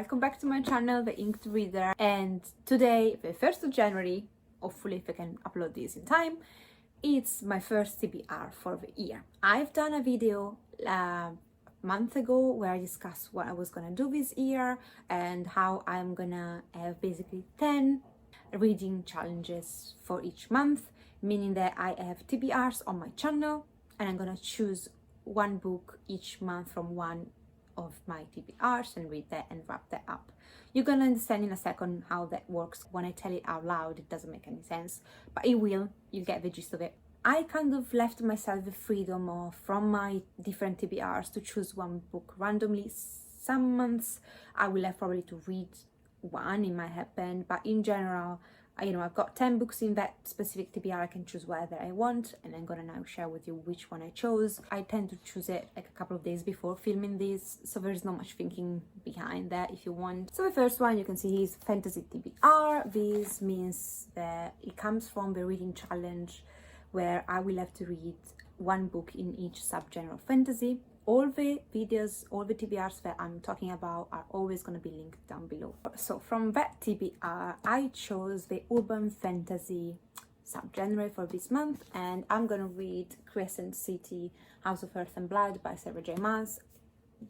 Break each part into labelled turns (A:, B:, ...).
A: welcome back to my channel, The Inked Reader. And today, the 1st of January, hopefully if I can upload this in time, it's my first TBR for the year. I've done a video a month ago where I discussed what I was gonna do this year and how I'm gonna have basically 10 reading challenges for each month, meaning that I have TBRs on my channel and I'm gonna choose one book each month from one of my TBRs and read that and wrap that up. You're gonna understand in a second how that works. When I tell it out loud, it doesn't make any sense, but it will. You get the gist of it. I kind of left myself the freedom of, from my different TBRs, to choose one book randomly. Some months I will have probably to read one, it might happen, but in general, I've got 10 books in that specific TBR. I can choose whatever I want, and I'm gonna now share with you which one I chose. I tend to choose it like a couple of days before filming this, so there's not much thinking behind that if you want. So the first one you can see is Fantasy TBR. This means that it comes from the reading challenge where I will have to read one book in each subgenre of fantasy. All the videos, all the TBRs that I'm talking about are always going to be linked down below. So from that TBR, I chose the urban fantasy subgenre for this month, and I'm going to read Crescent City, House of Earth and Blood by Sarah J. Maas.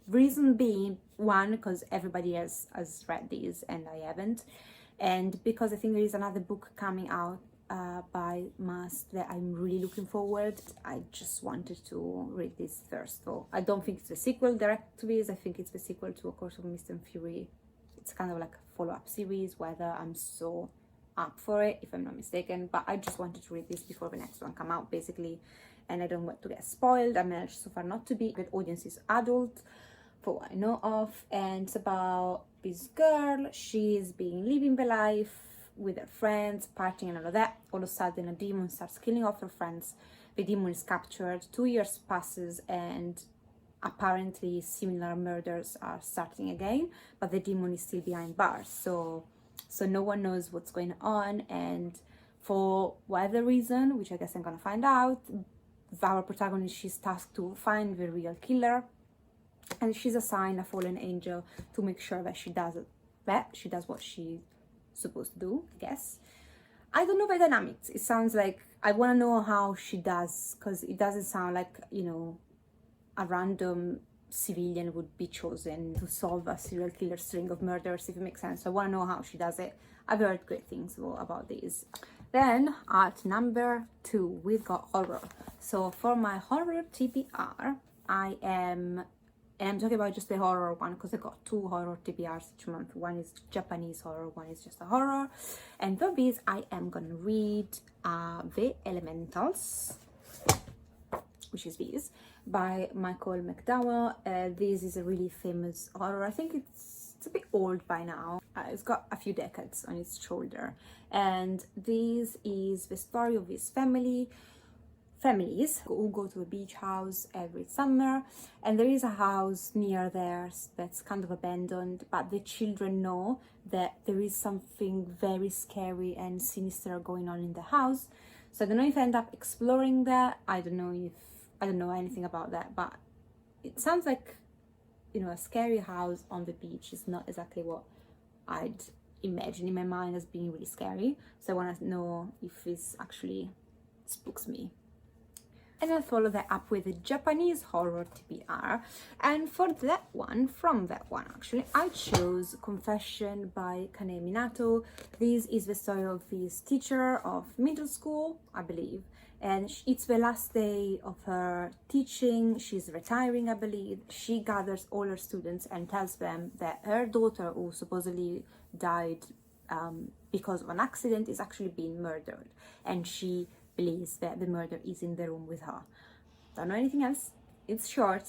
A: Reason being, one, because everybody else has read these and I haven't, and because I think there is another book coming out by Maas that I'm really looking forward. I just wanted to read this first, though. I don't think it's the sequel direct to this. I think it's the sequel to A Course of Mist and Fury. It's kind of like a follow-up series, whether I'm so up for it, if I'm not mistaken, but I just wanted to read this before the next one come out, basically, and I don't want to get spoiled. I managed so far not to be. The audience is adult, for what I know of, and it's about this girl. She's been living the life with her friends, partying and all of that. All of a sudden a demon starts killing off her friends. The demon is captured. 2 years passes and apparently similar murders are starting again, but the demon is still behind bars, so no one knows what's going on. And for whatever reason, which I guess I'm gonna find out, our protagonist, she's tasked to find the real killer, and she's assigned a fallen angel to make sure that she does what she supposed to do, I guess. I don't know the dynamics. It sounds like I want to know how she does, because it doesn't sound like, a random civilian would be chosen to solve a serial killer string of murders, if it makes sense. So I want to know how she does it. I've heard great things about these. Then at number 2 we've got horror. So for my horror TBR, I'm talking about just the horror one because I got 2 horror TBRs each month. One is Japanese horror, one is just a horror. And for this, I am gonna read The Elementals, which is this, by Michael McDowell. This is a really famous horror. I think it's a bit old by now. It's got a few decades on its shoulder. And this is the story of this families who go to a beach house every summer, and there is a house near there that's kind of abandoned, but the children know that there is something very scary and sinister going on in the house. So I don't know if I end up exploring that. I don't know anything about that, but it sounds like, a scary house on the beach is not exactly what I'd imagine in my mind as being really scary. So I want to know if this actually spooks me. And I'll follow that up with a Japanese horror TBR. And for that one, actually, I chose Confession by Kane Minato. This is the story of this teacher of middle school, I believe. And it's the last day of her teaching. She's retiring, I believe. She gathers all her students and tells them that her daughter, who supposedly died because of an accident, is actually being murdered. And she believes that the murder is in the room with her. Don't know anything else. It's short.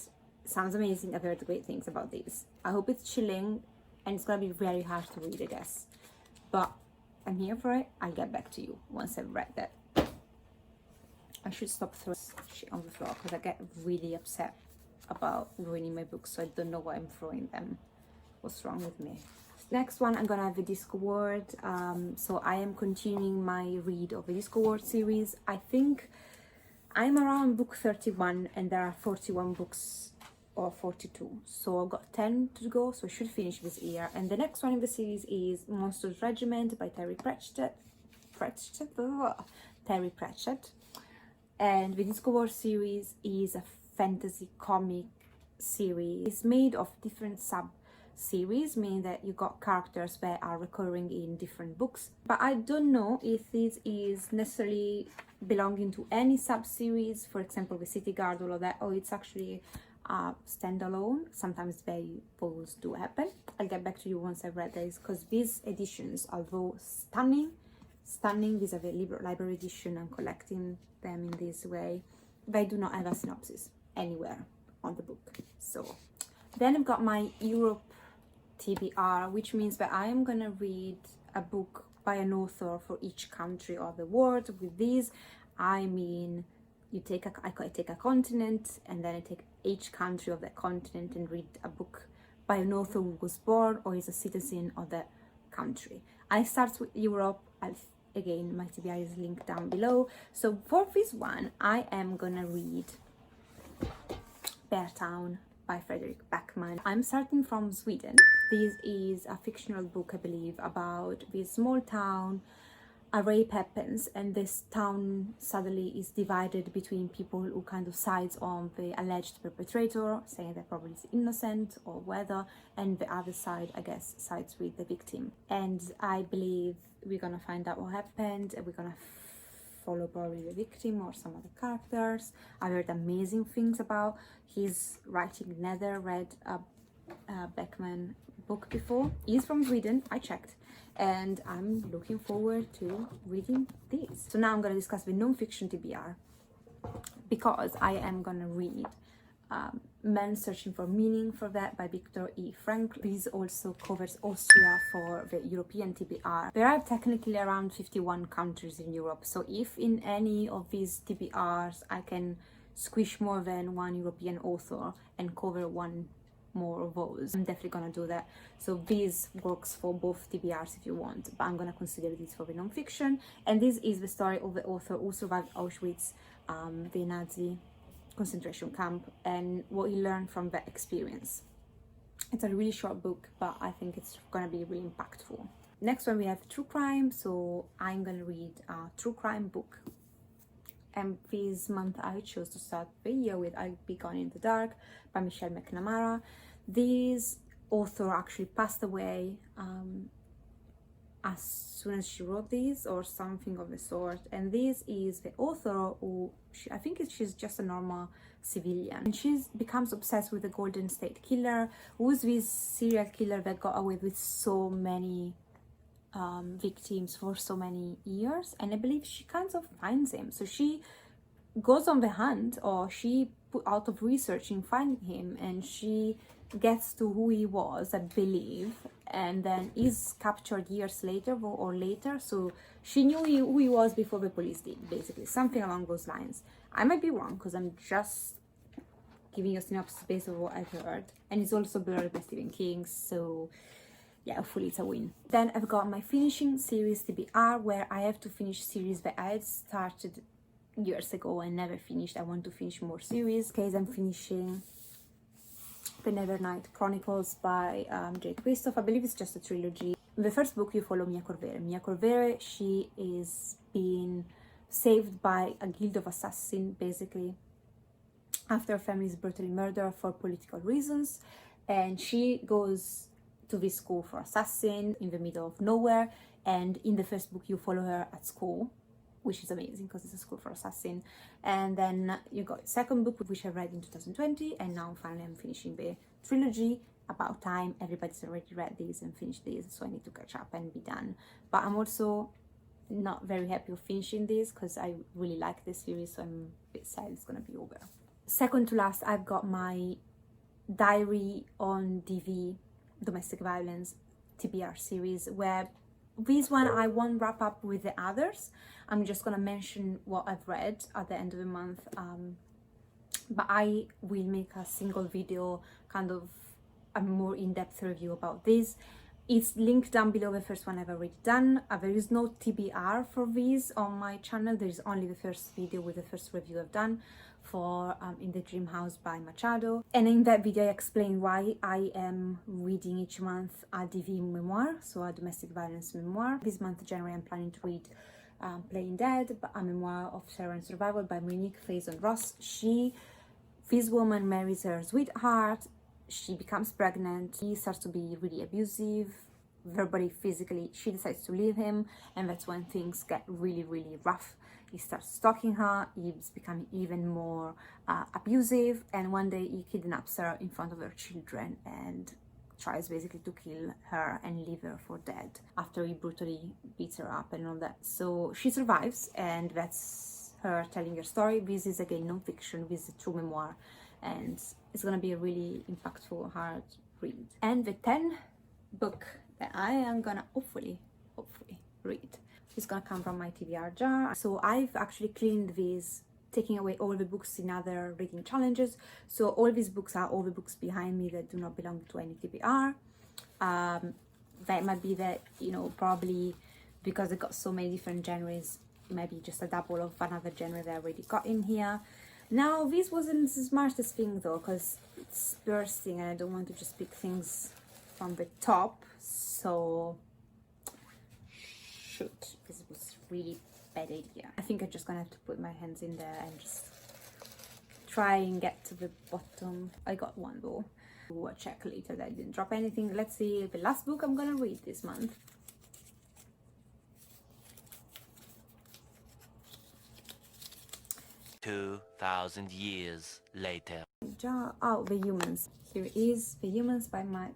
A: It sounds amazing. I've heard great things about this. I hope it's chilling, and it's gonna be very hard to read, I guess. But I'm here for it. I'll get back to you once I've read that. I should stop throwing shit on the floor because I get really upset about ruining my books, so I don't know why I'm throwing them. What's wrong with me? Next one, I'm gonna have the Disco Ward. So I am continuing my read of the Disco Ward series. I think I'm around book 31 and there are 41 books or 42, so I've got 10 to go, so I should finish this year. And the next one in the series is Monsters Regiment by Terry Pratchett. And the Discover series is a fantasy comic series. It's made of different sub-series, meaning that you got characters that are recurring in different books. But I don't know if this is necessarily belonging to any sub-series, for example, the City Guard, all of that, or it's actually standalone. Sometimes those do happen. I'll get back to you once I've read this, because these editions, although stunning, these are the library edition. I'm collecting them in this way. They do not have a synopsis anywhere on the book. So then I've got my Europe TBR, which means that I am gonna read a book by an author for each country of the world. With these, I mean, I take a continent, and then I take each country of that continent and read a book by an author who was born or is a citizen of that country. I start with Europe. Again, my TBR is linked down below. So for this one, I am gonna read Bear Town by Fredrik Backman. I'm starting from Sweden. This is a fictional book, I believe, about this small town. A rape happens, and this town suddenly is divided between people who kind of sides on the alleged perpetrator, saying that probably is innocent or whether, and the other side, I guess, sides with the victim. And I believe we're gonna find out what happened, and we're gonna follow probably the victim or some other characters. I heard amazing things about his writing. Never read a Beckman book before. He's from Sweden, I checked, and I'm looking forward to reading this. So now I'm going to discuss the non-fiction TBR, because I am going to read Men Searching for Meaning for That by Viktor E. Frankl. This also covers Austria for the European TBR. There are technically around 51 countries in Europe, so if in any of these TBRs I can squish more than one European author and cover one more of those, I'm definitely gonna do that. So this works for both TBRs if you want, but I'm gonna consider this for the non-fiction. And this is the story of the author who survived Auschwitz, the Nazi concentration camp, and what he learned from that experience. It's a really short book, but I think it's gonna be really impactful. Next one we have true crime, so I'm gonna read a true crime book. And this month I chose to start the year with I'll Be Gone in the Dark by Michelle McNamara. This author actually passed away as soon as she wrote this, or something of the sort. And this is the author who, I think she's just a normal civilian, and she becomes obsessed with the Golden State Killer, who's this serial killer that got away with so many victims for so many years. And I believe she kind of finds him, so she goes on the hunt, or she put out of research in finding him, and she gets to who he was, I believe, and then is captured years later or later. So she knew who he was before the police did, basically, something along those lines. I might be wrong, because I'm just giving you a synopsis based on what I've heard, and it's also blurred by Stephen King, so yeah, hopefully it's a win. Then I've got my finishing series TBR, where I have to finish series that I had started years ago and never finished. I want to finish more series. In case I'm finishing The Nevernight Chronicles by Jake Kristoff. I believe it's just a trilogy. In the first book, you follow Mia Corvere. Mia Corvere, she is being saved by a guild of assassins, basically, after her family is brutally murdered for political reasons. And she goes to this school for assassin in the middle of nowhere. And in the first book, you follow her at school, which is amazing because it's a school for assassin. And then you got the second book, which I read in 2020, and now finally I'm finishing the trilogy. About time, everybody's already read these and finished these, so I need to catch up and be done. But I'm also not very happy with finishing this because I really like this series, so I'm a bit sad it's gonna be over. Second to last, I've got my Diary on DV Domestic Violence TBR series, where this one I won't wrap up with the others. I'm just gonna mention what I've read at the end of the month, but I will make a single video, kind of a more in-depth review about this. It's linked down below, the first one I've already done. There is no TBR for these on my channel. There is only the first video with the first review I've done for In the Dream House by Machado. And in that video I explain why I am reading each month a DV memoir, so a domestic violence memoir. This month, January, I'm planning to read Playing Dead, a memoir of terror and survival by Monique Faison-Ross. This woman marries her sweetheart. She becomes pregnant. He starts to be really abusive, verbally, physically. She decides to leave him, and that's when things get really, really rough. He starts stalking her. He's becoming even more abusive, and one day he kidnaps her in front of her children and tries basically to kill her and leave her for dead after he brutally beats her up and all that. So she survives, and that's her telling her story. This is again non-fiction. This is a true memoir, and it's gonna be a really impactful, hard read. And the 10th book that I am gonna hopefully read is gonna come from my TBR jar. So I've actually cleaned these, taking away all the books in other reading challenges. So all these books are all the books behind me that do not belong to any TBR. That might be that, you know, probably because I got so many different genres, maybe just a double of another genre that I already got in here. Now, this wasn't the smartest thing though, because it's bursting and I don't want to just pick things from the top. So, shoot, this was really bad idea. I think I'm just gonna have to put my hands in there and just try and get to the bottom. I got one though. We'll check later that I didn't drop anything. Let's see the last book I'm gonna read this month.
B: "2,000 years later."
A: Oh, The Humans. Here it is, The Humans by Matt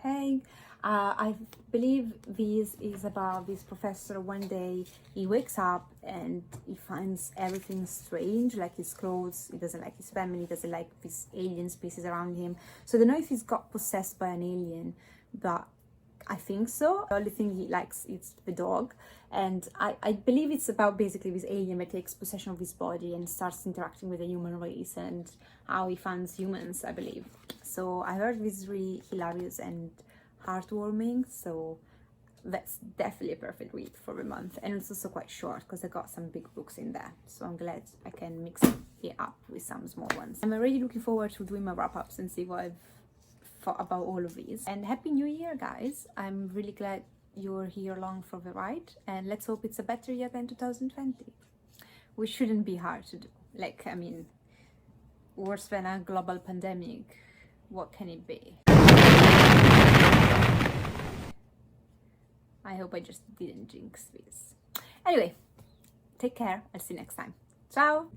A: Haig. I believe this is about this professor. One day he wakes up and he finds everything strange, like his clothes. He doesn't like his family, he doesn't like these alien species around him. So I don't know if he's got possessed by an alien, but I think so. The only thing he likes is the dog, and I believe it's about basically this alien that takes possession of his body and starts interacting with the human race and how he finds humans, I believe. So I heard this is really hilarious and heartwarming, so that's definitely a perfect read for the month. And it's also quite short because I got some big books in there, so I'm glad I can mix it up with some small ones. I'm already looking forward to doing my wrap-ups and see what I've thought about all of these. And Happy New Year, guys. I'm really glad you're here along for the ride, and let's hope it's a better year than 2020, which shouldn't be hard to do. Like, I mean, worse than a global pandemic, what can it be? I hope I just didn't jinx this. Anyway, take care. I'll see you next time. Ciao!